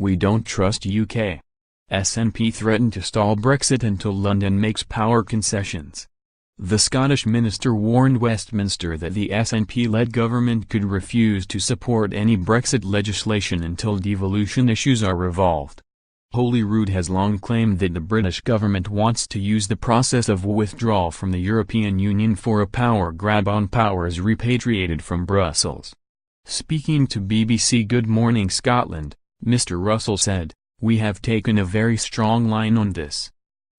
We don't trust UK. SNP threaten to stall Brexit until London makes power concessions. The Scottish minister warned Westminster that the SNP-led government could refuse to support any Brexit legislation until devolution issues are revolved. Holyrood has long claimed that the British government wants to use the process of withdrawal from the European Union for a power grab on powers repatriated from Brussels. Speaking to BBC Good Morning Scotland, Mr. Russell said, "We have taken a very strong line on this.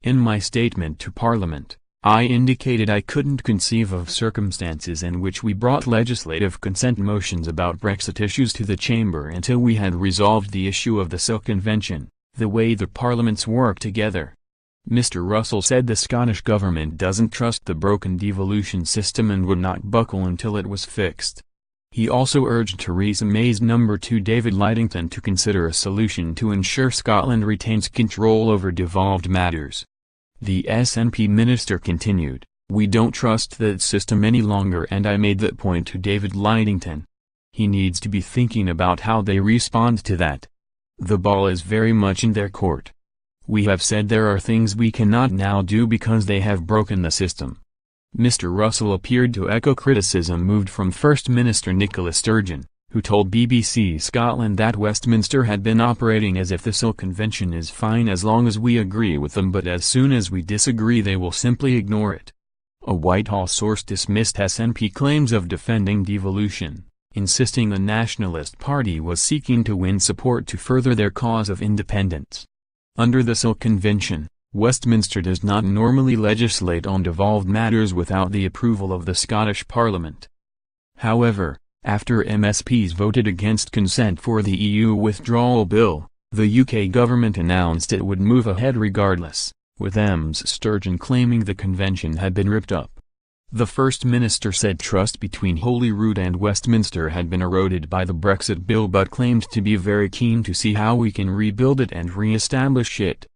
In my statement to Parliament, I indicated I couldn't conceive of circumstances in which we brought legislative consent motions about Brexit issues to the Chamber until we had resolved the issue of the STALL Convention, the way the parliaments work together." Mr. Russell said the Scottish government doesn't trust the broken devolution system and would not buckle until it was fixed. He also urged Theresa May's number 2 David Lidington to consider a solution to ensure Scotland retains control over devolved matters. The SNP minister continued, "We don't trust that system any longer, and I made that point to David Lidington. He needs to be thinking about how they respond to that. The ball is very much in their court. We have said there are things we cannot now do because they have broken the system." Mr. Russell appeared to echo criticism moved from First Minister Nicola Sturgeon, who told BBC Scotland that Westminster had been operating as if the STALL Convention is fine as long as we agree with them, but as soon as we disagree they will simply ignore it. A Whitehall source dismissed SNP claims of defending devolution, insisting the Nationalist Party was seeking to win support to further their cause of independence. Under the STALL Convention, Westminster does not normally legislate on devolved matters without the approval of the Scottish Parliament. However, after MSPs voted against consent for the EU withdrawal bill, the UK government announced it would move ahead regardless, with Ms. Sturgeon claiming the convention had been ripped up. The First Minister said trust between Holyrood and Westminster had been eroded by the Brexit bill, but claimed to be very keen to see how we can rebuild it and re-establish it.